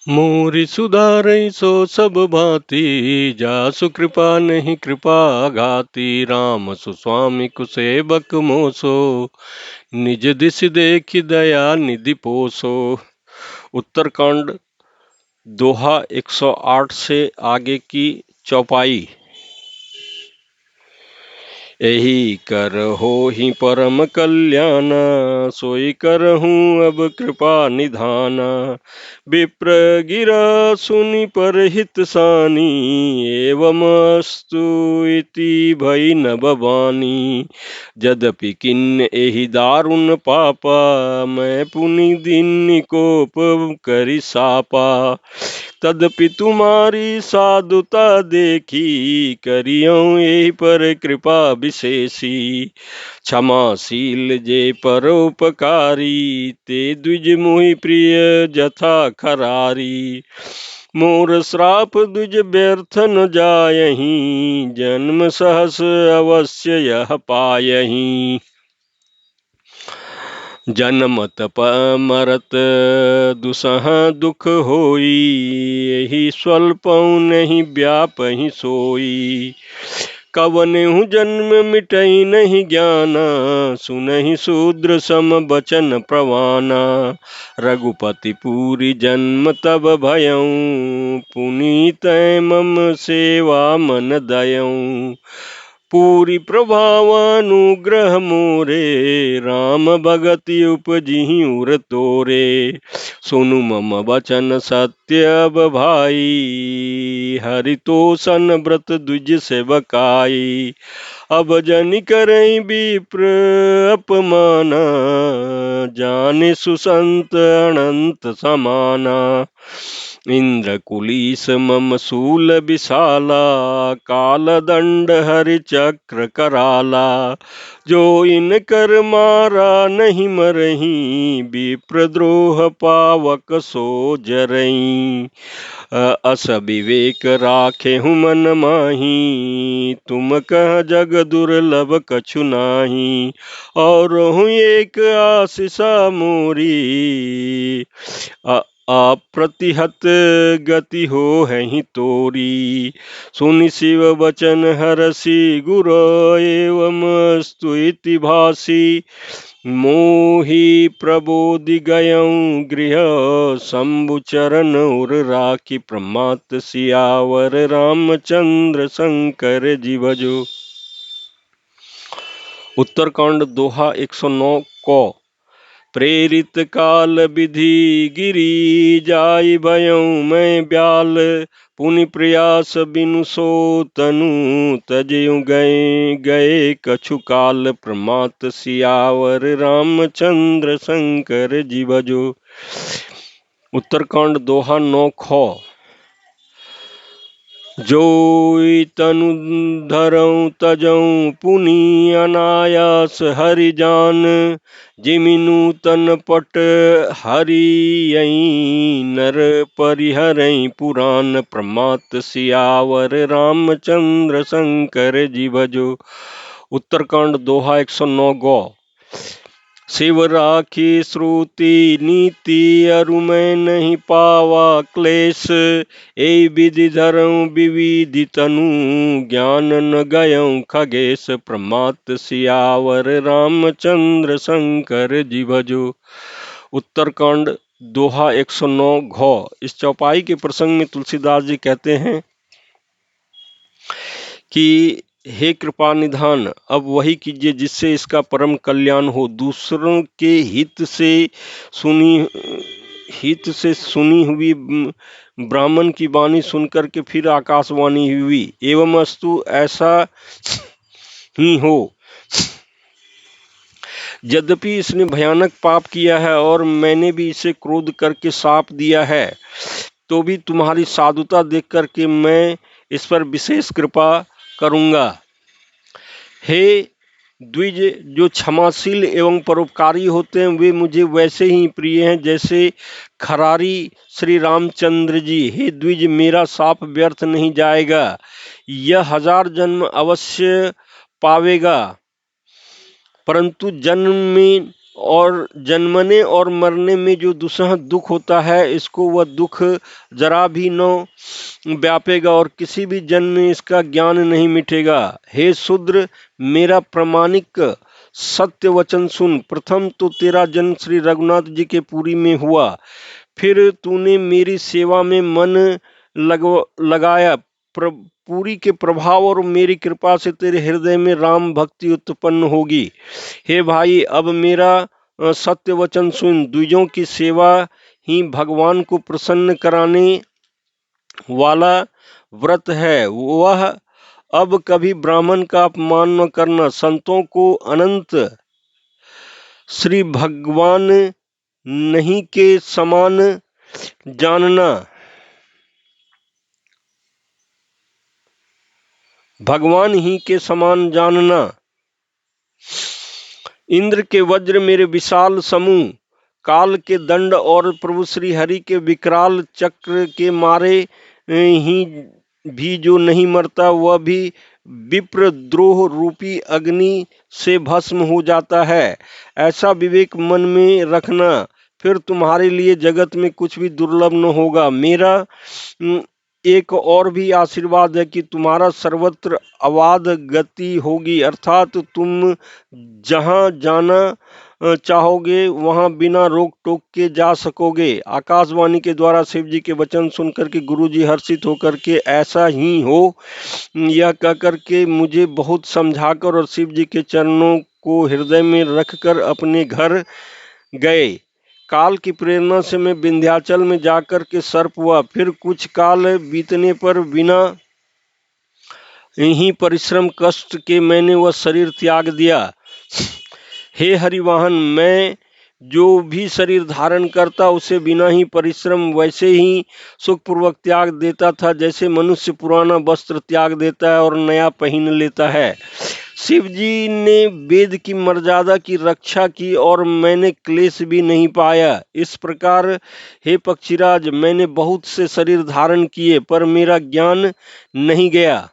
मोरि सुधारै सो सब भांति, जासु कृपा नहीं कृपा घाती। राम सुस्वामी कुसेबक मोसो, निज दिशि देखि दया निधि पोसो। उत्तरकांड दोहा 108 से आगे की चौपाई। यही करहो ही परम कल्याण, सोई करहूँ अब कृपा निधान। विप्र गिरा सुनि पर हित सानी, एवं अस्तु इति भई न बवानी। यद्यपि किन्न एहि दारुण पापा, मैं पुनि दीन कोप करि सापा। तदपि तुम्हारी साधुता देखी, करियऊँ एहि पर कृपा विशेषी। क्षमाशील जे परोपकारी, ते द्विज मोहि प्रिय जथा खरारी। मोर श्राप द्विज व्यर्थ न जायहीं, जन्म सहस अवश्य यह पायहीं। जन्मत मरत दुसह दुख होई, यही स्वल्पऊ नहीं व्यापहि सोई। कवनेहु जन्म मिटई नहीं ज्ञाना, सुनहि शूद्र सम बचन प्रवाना। रघुपति पूरी जन्म तब भयऊँ, पुनीत मम सेवा मन दयऊँ। पूरी प्रभावानुग्रह मोरे, राम भगति उपजिहि उर तोरे। सुनु मम वचन सत्य अब भाई, हरितोषण व्रत द्विज सेवकाई। अब जनि करई विप्र अपमाना, जाने सुसंत अनंत समाना। इंद्र कुलीस मम शूल विशाला, काल दंड हरि चक्र कराला। जो इन कर मारा नहीं मरही, विप्रद्रोह पावक सो जरई। अस विवेक राखे हूँ मन माही, तुम कह जग दुर्लभ कछु नाही। और हूँ एक आशीषा मोरी, अप्रतिहत गति हो ही तोरी। सुनि शिव वचन हरषि गुर, एवं स्तुति भाषी। मोहि प्रबोधि गयऊँ गृह, शंभु चरण उर राखी। प्रमात सियावर रामचंद्र शंकर जी भजो। उत्तरकांड दोहा 109 को। प्रेरित काल विधि गिरी, जाई भयऊँ मैं ब्याल। पुनि प्रयास बिनु सो तनु, तजयु गए गए कछु काल। प्रमात सियावर रामचंद्र शंकर जी भजो। उत्तरकांड दोहा 9 खो। जोई तनु धरऊँ तजऊँ पुनि, अनायास हरि जान। जिमि नूतन पट हरियई, नर परिहरई पुराण। प्रमात सियावर रामचंद्र शंकर जी भजो। उत्तरकांड दोहा 109 गो। शिव राखी श्रुति नीति, अरु मैं नहीं पावा क्लेश। ए विधि धरऊँ विविधि तनु, ज्ञान न गयऊँ खगेश। प्रमात सियावर रामचंद्र शंकर जी भजो। उत्तरकांड दोहा 109 घो। इस चौपाई के प्रसंग में तुलसीदास जी कहते हैं कि हे कृपा निधान, अब वही कीजिए जिससे इसका परम कल्याण हो। दूसरों के हित से सुनी हुई ब्राह्मण की वाणी सुनकर के फिर आकाशवाणी हुई। एवं अस्तु, ऐसा ही हो। यद्यपि इसने भयानक पाप किया है और मैंने भी इसे क्रोध करके शाप दिया है, तो भी तुम्हारी साधुता देख करके मैं इस पर विशेष कृपा करूंगा। हे द्विज, जो क्षमाशील एवं परोपकारी होते हैं, वे मुझे वैसे ही प्रिय हैं जैसे खरारी श्री रामचंद्र जी। हे द्विज, मेरा शाप व्यर्थ नहीं जाएगा, यह 1000 जन्म अवश्य पावेगा, परंतु जन्म में और जन्मने और मरने में जो दुस्सह दुख होता है, इसको वह दुख जरा भी न व्यापेगा और किसी भी जन्म में इसका ज्ञान नहीं मिटेगा। हे शूद्र, मेरा प्रामाणिक सत्य वचन सुन। प्रथम तो तेरा जन्म श्री रघुनाथ जी के पुरी में हुआ, फिर तूने मेरी सेवा में मन लगाया। पुरी के प्रभाव और मेरी कृपा से तेरे हृदय में राम भक्ति उत्पन्न होगी। हे भाई, अब मेरा सत्य वचन सुन। द्विजों की सेवा ही भगवान को प्रसन्न कराने वाला व्रत है। वह अब कभी ब्राह्मण का अपमान न करना। संतों को अनंत श्री भगवान नहीं के समान जानना। भगवान ही के समान जानना। इंद्र के वज्र मेरे विशाल समूह, काल के दंड और प्रभु श्री हरि के विकराल चक्र के मारे ही भी जो नहीं मरता, वह भी विप्र द्रोह रूपी अग्नि से भस्म हो जाता है। ऐसा विवेक मन में रखना, फिर तुम्हारे लिए जगत में कुछ भी दुर्लभ न होगा। मेरा एक और भी आशीर्वाद है कि तुम्हारा सर्वत्र अबाध गति होगी, अर्थात तुम जहाँ जाना चाहोगे वहां बिना रोक टोक के जा सकोगे। आकाशवाणी के द्वारा शिव जी के वचन सुनकर के गुरु जी हर्षित होकर के ऐसा ही हो यह कहकर के मुझे बहुत समझाकर और शिव जी के चरणों को हृदय में रखकर अपने घर गए। काल की प्रेरणा से मैं विंध्याचल में जाकर के सर्प हुआ। फिर कुछ काल बीतने पर बिना ही परिश्रम कष्ट के मैंने वह शरीर त्याग दिया। हे हरिवाहन, मैं जो भी शरीर धारण करता उसे बिना ही परिश्रम वैसे ही सुखपूर्वक त्याग देता था जैसे मनुष्य पुराना वस्त्र त्याग देता है और नया पहन लेता है। शिव जी ने वेद की मर्यादा की रक्षा की और मैंने क्लेश भी नहीं पाया। इस प्रकार हे पक्षीराज, मैंने बहुत से शरीर धारण किए पर मेरा ज्ञान नहीं गया।